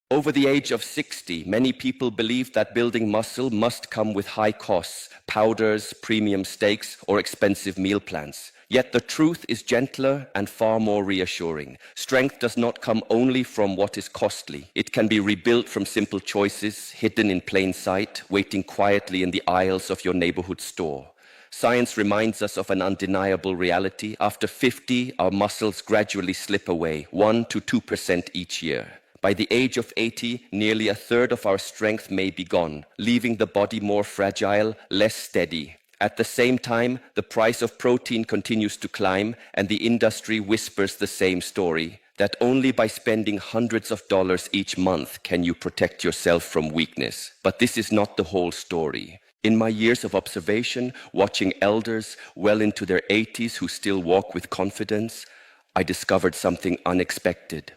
Over the age of 60, many people believe that building muscle must come with high costs, powders, premium steaks, or expensive meal plans. Yet the truth is gentler and far more reassuring. Strength does not come only from what is costly. It can be rebuilt from simple choices, hidden in plain sight, waiting quietly in the aisles of your neighborhood store. Science reminds us of an undeniable reality. After 50, our muscles gradually slip away, 1 to 2% each year. By the age of 80, nearly a third of our strength may be gone, leaving the body more fragile, less steady. At the same time, the price of protein continues to climb, and the industry whispers the same story, that only by spending hundreds of dollars each month can you protect yourself from weakness. But this is not the whole story. In my years of observation, watching elders well into their 80s who still walk with confidence, I discovered something unexpected.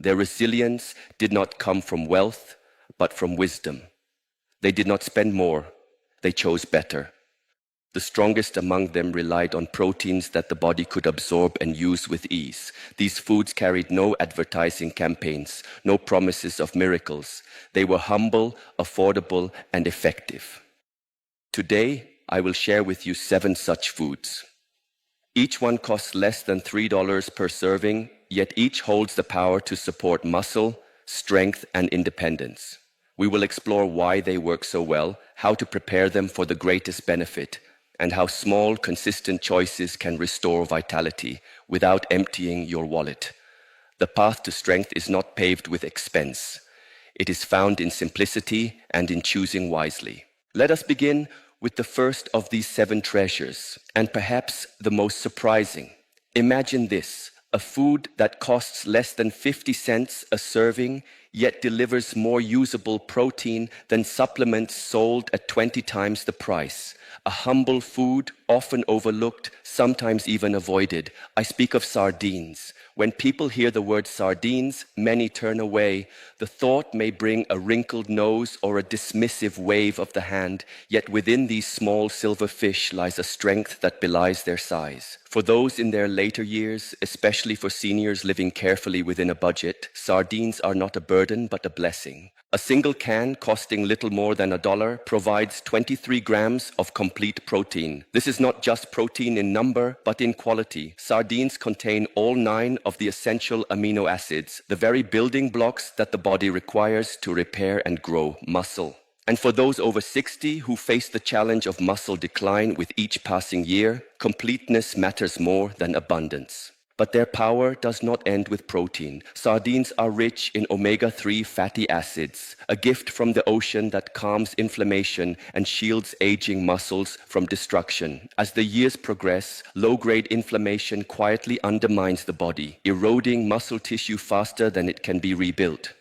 Their resilience did not come from wealth, but from wisdom. They did not spend more, they chose better. The strongest among them relied on proteins that the body could absorb and use with ease. These foods carried no advertising campaigns, no promises of miracles. They were humble, affordable, and effective. Today, I will share with you 7 such foods. Each one costs less than $3 per serving, yet each holds the power to support muscle, strength, and independence. We will explore why they work so well, how to prepare them for the greatest benefit, and how small, consistent choices can restore vitality without emptying your wallet. The path to strength is not paved with expense. It is found in simplicity and in choosing wisely. Let us begin with the first of these 7 treasures, and perhaps the most surprising. Imagine this: a food that costs less than 50 cents a serving, yet delivers more usable protein than supplements sold at 20 times the price. A humble food, often overlooked, sometimes even avoided. I speak of sardines. When people hear the word sardines, many turn away. The thought may bring a wrinkled nose or a dismissive wave of the hand, yet within these small silver fish lies a strength that belies their size. For those in their later years, especially for seniors living carefully within a budget, sardines are not a burden but a blessing. A single can, costing little more than $1, provides 23 grams of complete protein. This is not just protein in number, but in quality. Sardines contain all 9 of the essential amino acids, the very building blocks that the body requires to repair and grow muscle. And for those over 60 who face the challenge of muscle decline with each passing year, completeness matters more than abundance. But their power does not end with protein. Sardines are rich in omega-3 fatty acids, a gift from the ocean that calms inflammation and shields aging muscles from destruction. As the years progress, low-grade inflammation quietly undermines the body, eroding muscle tissue faster than it can be rebuilt.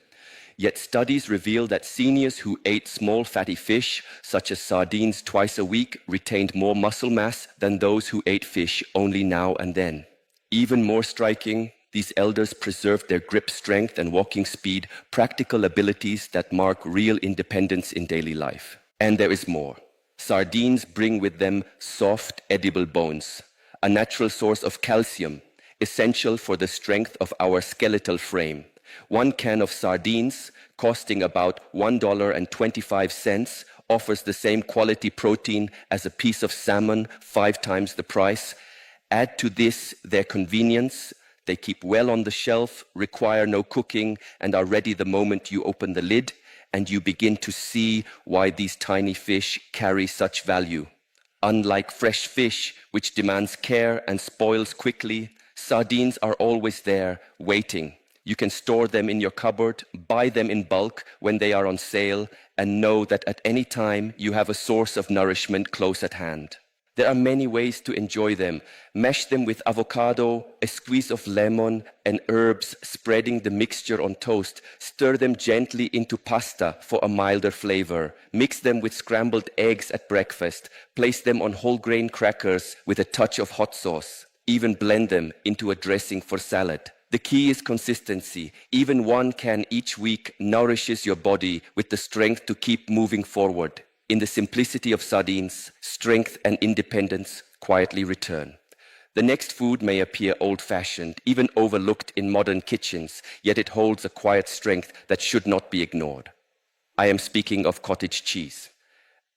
Yet studies reveal that seniors who ate small fatty fish, such as sardines, twice a week, retained more muscle mass than those who ate fish only now and then. Even more striking, these elders preserved their grip strength and walking speed, practical abilities that mark real independence in daily life. And there is more. Sardines bring with them soft, edible bones, a natural source of calcium, essential for the strength of our skeletal frame. 1 can of sardines, costing about $1.25, offers the same quality protein as a piece of salmon 5 times the price. Add to this their convenience. They keep well on the shelf, require no cooking, and are ready the moment you open the lid, and you begin to see why these tiny fish carry such value. Unlike fresh fish, which demands care and spoils quickly, sardines are always there, waiting. You can store them in your cupboard, buy them in bulk when they are on sale, and know that at any time you have a source of nourishment close at hand. There are many ways to enjoy them. Mash them with avocado, a squeeze of lemon, and herbs, spreading the mixture on toast. Stir them gently into pasta for a milder flavor. Mix them with scrambled eggs at breakfast. Place them on whole grain crackers with a touch of hot sauce. Even blend them into a dressing for salad. The key is consistency. Even 1 can each week nourishes your body with the strength to keep moving forward. In the simplicity of sardines, strength and independence quietly return. The next food may appear old-fashioned, even overlooked in modern kitchens, yet it holds a quiet strength that should not be ignored. I am speaking of cottage cheese.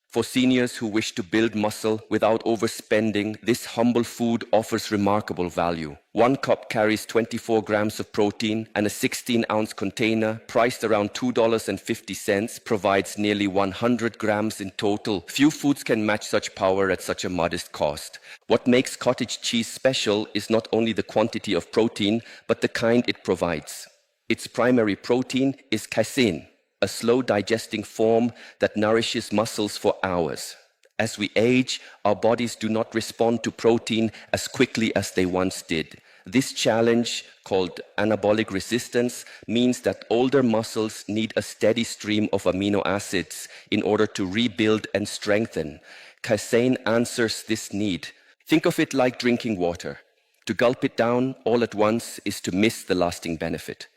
For seniors who wish to build muscle without overspending, this humble food offers remarkable value. 1 cup carries 24 grams of protein, and a 16-ounce container, priced around $2.50, provides nearly 100 grams in total. Few foods can match such power at such a modest cost. What makes cottage cheese special is not only the quantity of protein, but the kind it provides. Its primary protein is casein, a slow-digesting form that nourishes muscles for hours. As we age, our bodies do not respond to protein as quickly as they once did. This challenge, called anabolic resistance, means that older muscles need a steady stream of amino acids in order to rebuild and strengthen. Casein answers this need. Think of it like drinking water. To gulp it down all at once is to miss the lasting benefit.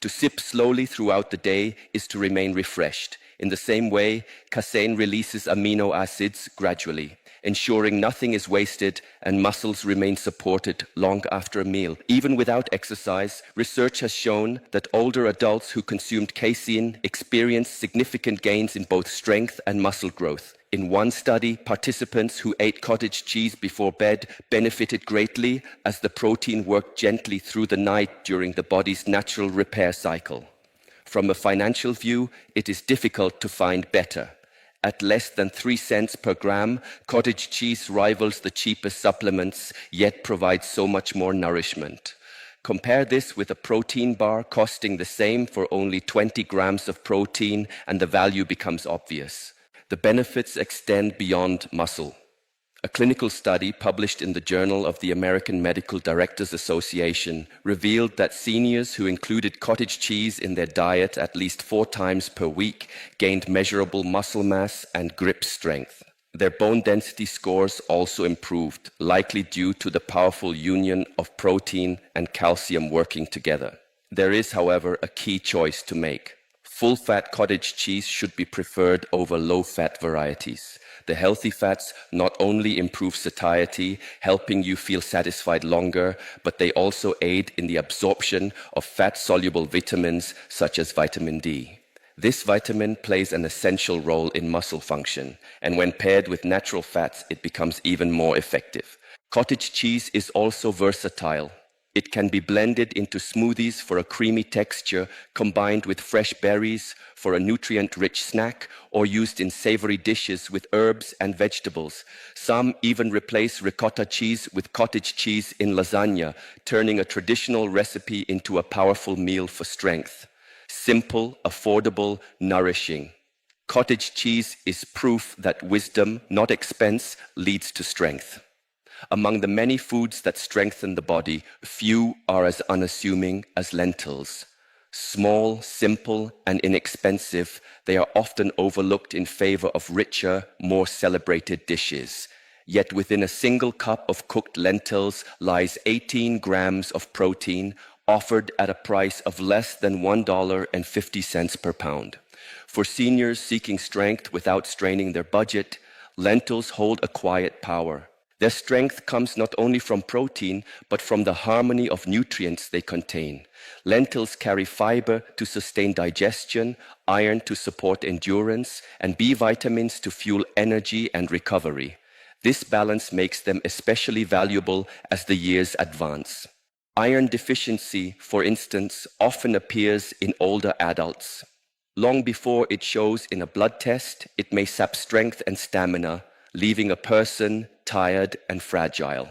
To sip slowly throughout the day is to remain refreshed. In the same way, casein releases amino acids gradually, ensuring nothing is wasted and muscles remain supported long after a meal. Even without exercise, research has shown that older adults who consumed casein experienced significant gains in both strength and muscle growth. In one study, participants who ate cottage cheese before bed benefited greatly as the protein worked gently through the night during the body's natural repair cycle. From a financial view, it is difficult to find better. At less than 3 cents per gram, cottage cheese rivals the cheapest supplements, yet provides so much more nourishment. Compare this with a protein bar costing the same for only 20 grams of protein, and the value becomes obvious. The benefits extend beyond muscle. A clinical study published in the Journal of the American Medical Directors Association revealed that seniors who included cottage cheese in their diet at least 4 times per week gained measurable muscle mass and grip strength. Their bone density scores also improved, likely due to the powerful union of protein and calcium working together. There is, however, a key choice to make. Full-fat cottage cheese should be preferred over low-fat varieties. The healthy fats not only improve satiety, helping you feel satisfied longer, but they also aid in the absorption of fat-soluble vitamins such as vitamin D. This vitamin plays an essential role in muscle function, and when paired with natural fats, it becomes even more effective. Cottage cheese is also versatile. It can be blended into smoothies for a creamy texture, combined with fresh berries for a nutrient-rich snack, or used in savory dishes with herbs and vegetables. Some even replace ricotta cheese with cottage cheese in lasagna, turning a traditional recipe into a powerful meal for strength. Simple, affordable, nourishing. Cottage cheese is proof that wisdom, not expense, leads to strength. Among the many foods that strengthen the body, few are as unassuming as lentils. Small, simple, and inexpensive, they are often overlooked in favor of richer, more celebrated dishes. Yet within a single cup of cooked lentils lies 18 grams of protein, offered at a price of less than $1.50 per pound. For seniors seeking strength without straining their budget, lentils hold a quiet power. Their strength comes not only from protein, but from the harmony of nutrients they contain. Lentils carry fiber to sustain digestion, iron to support endurance, and B vitamins to fuel energy and recovery. This balance makes them especially valuable as the years advance. Iron deficiency, for instance, often appears in older adults. Long before it shows in a blood test, it may sap strength and stamina, leaving a person tired and fragile.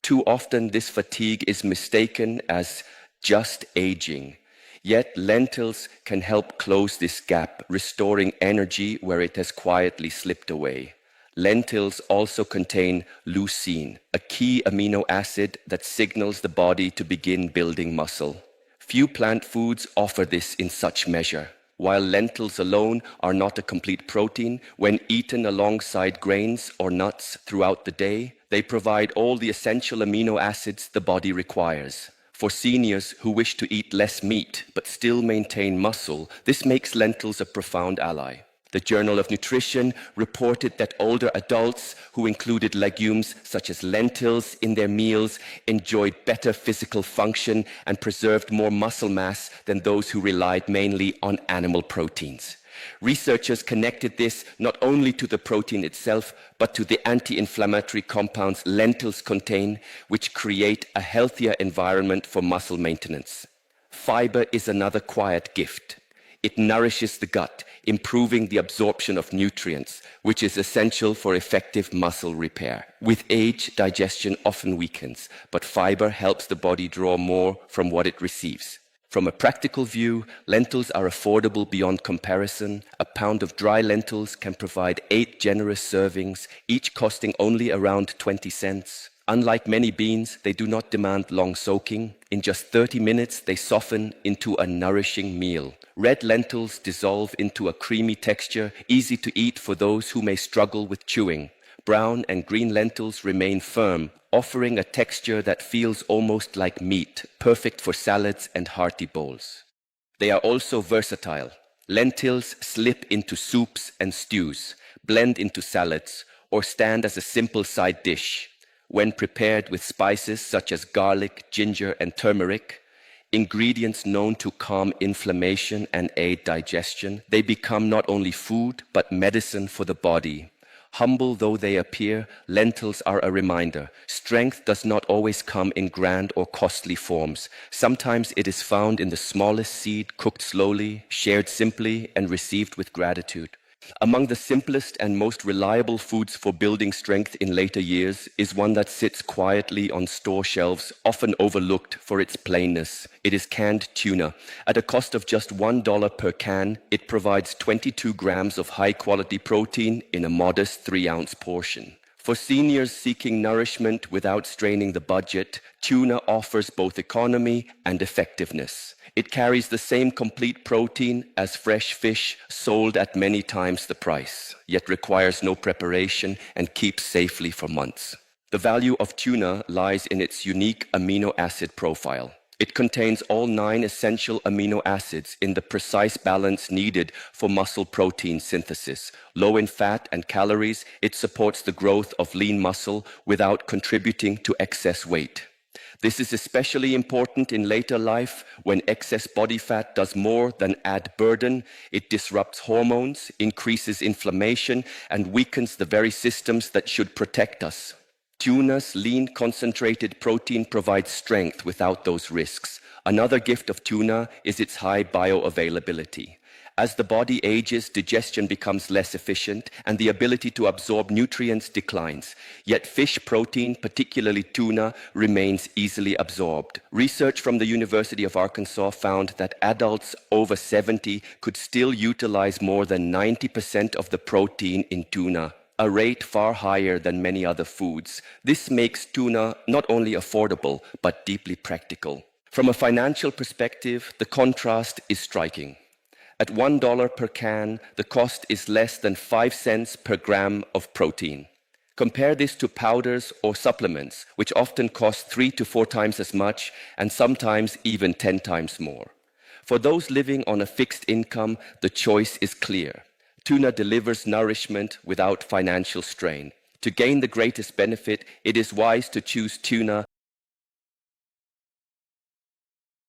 Too often, this fatigue is mistaken as just aging. Yet lentils can help close this gap, restoring energy where it has quietly slipped away. Lentils also contain leucine, a key amino acid that signals the body to begin building muscle. Few plant foods offer this in such measure. While lentils alone are not a complete protein, when eaten alongside grains or nuts throughout the day, they provide all the essential amino acids the body requires. For seniors who wish to eat less meat but still maintain muscle, this makes lentils a profound ally. The Journal of Nutrition reported that older adults who included legumes such as lentils in their meals enjoyed better physical function and preserved more muscle mass than those who relied mainly on animal proteins. Researchers connected this not only to the protein itself, but to the anti-inflammatory compounds lentils contain, which create a healthier environment for muscle maintenance. Fiber is another quiet gift. It nourishes the gut, improving the absorption of nutrients, which is essential for effective muscle repair. With age, digestion often weakens, but fiber helps the body draw more from what it receives. From a practical view, lentils are affordable beyond comparison. A pound of dry lentils can provide 8 generous servings, each costing only around 20 cents. Unlike many beans, they do not demand long soaking. In just 30 minutes, they soften into a nourishing meal. Red lentils dissolve into a creamy texture, easy to eat for those who may struggle with chewing. Brown and green lentils remain firm, offering a texture that feels almost like meat, perfect for salads and hearty bowls. They are also versatile. Lentils slip into soups and stews, blend into salads, or stand as a simple side dish. When prepared with spices such as garlic, ginger, and turmeric, ingredients known to calm inflammation and aid digestion, they become not only food, but medicine for the body. Humble though they appear, lentils are a reminder. Strength does not always come in grand or costly forms. Sometimes it is found in the smallest seed, cooked slowly, shared simply, and received with gratitude. Among the simplest and most reliable foods for building strength in later years is one that sits quietly on store shelves, often overlooked for its plainness. It is canned tuna. At a cost of just $1 per can, it provides 22 grams of high-quality protein in a modest 3-ounce portion. For seniors seeking nourishment without straining the budget, tuna offers both economy and effectiveness. It carries the same complete protein as fresh fish sold at many times the price, yet requires no preparation and keeps safely for months. The value of tuna lies in its unique amino acid profile. It contains all 9 essential amino acids in the precise balance needed for muscle protein synthesis. Low in fat and calories, it supports the growth of lean muscle without contributing to excess weight. This is especially important in later life when excess body fat does more than add burden. It disrupts hormones, increases inflammation, and weakens the very systems that should protect us. Tuna's lean concentrated protein provides strength without those risks. Another gift of tuna is its high bioavailability. As the body ages, digestion becomes less efficient and the ability to absorb nutrients declines. Yet fish protein, particularly tuna, remains easily absorbed. Research from the University of Arkansas found that adults over 70 could still utilize more than 90% of the protein in tuna, a rate far higher than many other foods. This makes tuna not only affordable, but deeply practical. From a financial perspective, the contrast is striking. At $1 per can, the cost is less than 5 cents per gram of protein. Compare this to powders or supplements, which often cost 3 to 4 times as much and sometimes even 10 times more. For those living on a fixed income, the choice is clear. Tuna delivers nourishment without financial strain. To gain the greatest benefit, it is wise to choose tuna